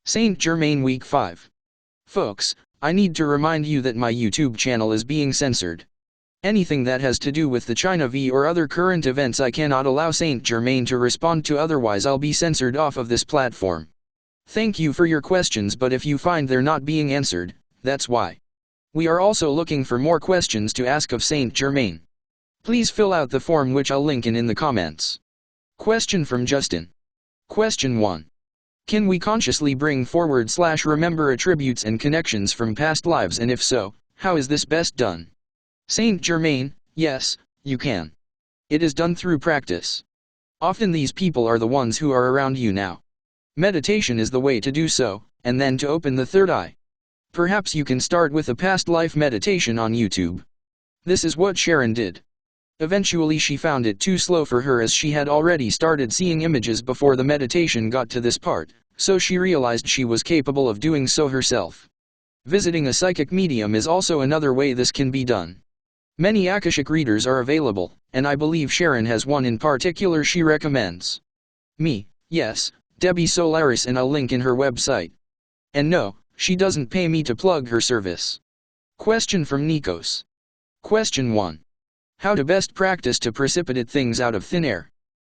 Saint Germain Week 5. Folks, I need to remind you that my YouTube channel is being censored. Anything that has to do with the China V or other current events I cannot allow Saint Germain to respond to, otherwise I'll be censored off of this platform. Thank you for your questions, but if you find they're not being answered, that's why. We are also looking for more questions to ask of Saint Germain. Please fill out the form which I'll link in the comments. Question from Justin. Question 1. Can we consciously bring forward/remember attributes and connections from past lives, and if so, how is this best done? Saint Germain, yes, you can. It is done through practice. Often these people are the ones who are around you now. Meditation is the way to do so, and then to open the third eye. Perhaps you can start with a past life meditation on YouTube. This is what Sharon did. Eventually she found it too slow for her, as she had already started seeing images before the meditation got to this part, so she realized she was capable of doing so herself. Visiting a psychic medium is also another way this can be done. Many Akashic readers are available, and I believe Sharon has one in particular she recommends. Me, yes, Debbie Solaris, and I'll link in her website. And no, she doesn't pay me to plug her service. Question from Nikos. Question 1. How to best practice to precipitate things out of thin air?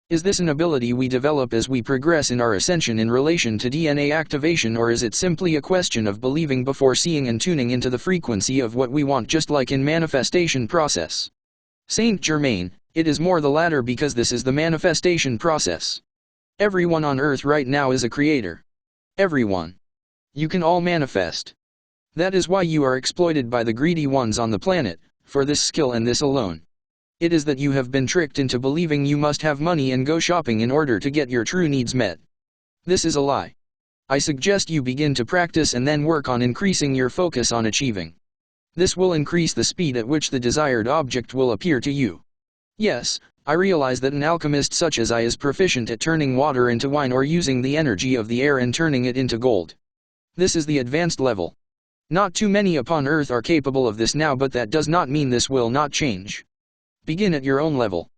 Is this an ability we develop as we progress in our ascension in relation to DNA activation, or is it simply a question of believing before seeing and tuning into the frequency of what we want, just like in manifestation process? Saint Germain, it is more the latter, because this is the manifestation process. Everyone on earth right now is a creator. Everyone. You can all manifest. That is why you are exploited by the greedy ones on the planet, for this skill and this alone. It is that you have been tricked into believing you must have money and go shopping in order to get your true needs met. This is a lie. I suggest you begin to practice and then work on increasing your focus on achieving. This will increase the speed at which the desired object will appear to you. Yes, I realize that an alchemist such as I is proficient at turning water into wine, or using the energy of the air and turning it into gold. This is the advanced level. Not too many upon earth are capable of this now, but that does not mean this will not change. Begin at your own level.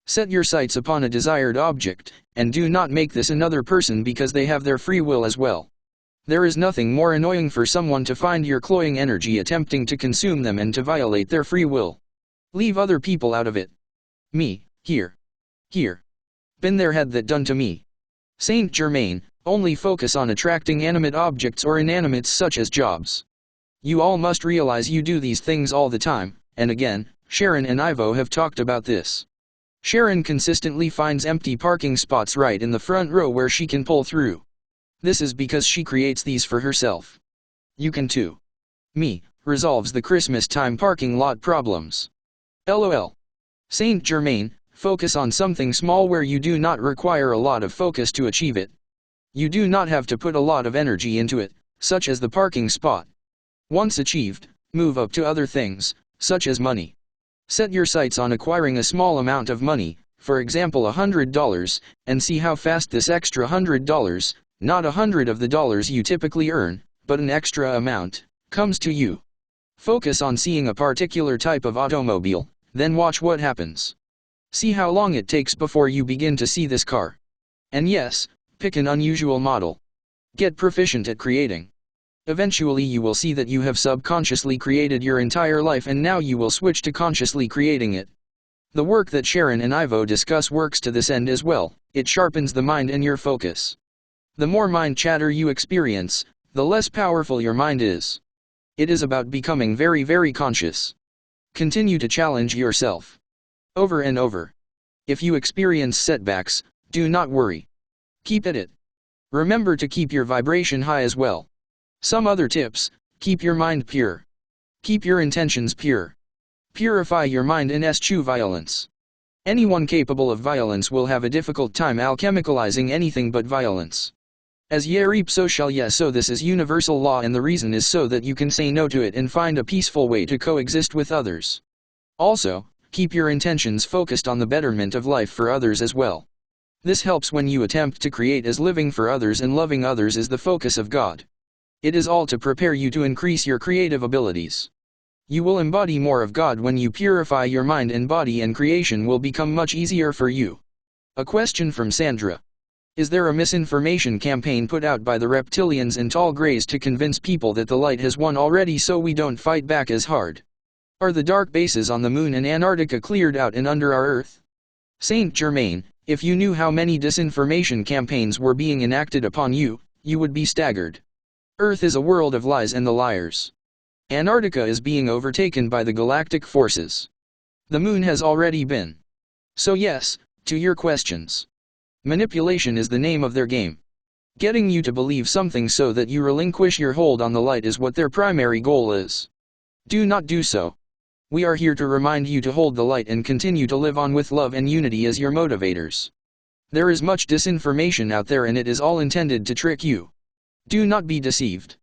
Set your sights upon a desired object, and do not make this another person, because they have their free will as well. There is nothing more annoying for someone to find your cloying energy attempting to consume them and to violate their free will. Leave other people out of it. Me, here. Been there, had that done to me. Saint Germain, only focus on attracting animate objects or inanimates such as jobs. You all must realize you do these things all the time, and again, Sharon and Ivo have talked about this. Sharon consistently finds empty parking spots right in the front row where she can pull through. This is because she creates these for herself. You can too. Me, resolves the Christmas time parking lot problems. LOL. Saint Germain, focus on something small where you do not require a lot of focus to achieve it. You do not have to put a lot of energy into it, such as the parking spot. Once achieved, move up to other things, such as money. Set your sights on acquiring a small amount of money, for example $100, and see how fast this extra $100, not 100 of the dollars you typically earn, but an extra amount, comes to you. Focus on seeing a particular type of automobile, then watch what happens. See how long it takes before you begin to see this car. And yes, pick an unusual model. Get proficient at creating. Eventually you will see that you have subconsciously created your entire life, and now you will switch to consciously creating it. The work that Sharon and Ivo discuss works to this end as well. It sharpens the mind and your focus. The more mind chatter you experience, the less powerful your mind is. It is about becoming very, very conscious. Continue to challenge yourself. Over and over. If you experience setbacks, do not worry. Keep at it. Remember to keep your vibration high as well. Some other tips: keep your mind pure. Keep your intentions pure. Purify your mind and eschew violence. Anyone capable of violence will have a difficult time alchemicalizing anything but violence. As ye reap so shall ye sow. This is universal law, and the reason is so that you can say no to it and find a peaceful way to coexist with others. Also, keep your intentions focused on the betterment of life for others as well. This helps when you attempt to create, as living for others and loving others is the focus of God. It is all to prepare you to increase your creative abilities. You will embody more of God when you purify your mind and body, and creation will become much easier for you. A question from Sandra. Is there a misinformation campaign put out by the reptilians and tall greys to convince people that the light has won already so we don't fight back as hard? Are the dark bases on the moon and Antarctica cleared out and under our Earth? Saint Germain, if you knew how many disinformation campaigns were being enacted upon you, you would be staggered. Earth is a world of lies and the liars. Antarctica is being overtaken by the galactic forces. The moon has already been. So yes, to your questions. Manipulation is the name of their game. Getting you to believe something so that you relinquish your hold on the light is what their primary goal is. Do not do so. We are here to remind you to hold the light and continue to live on with love and unity as your motivators. There is much disinformation out there and it is all intended to trick you. Do not be deceived.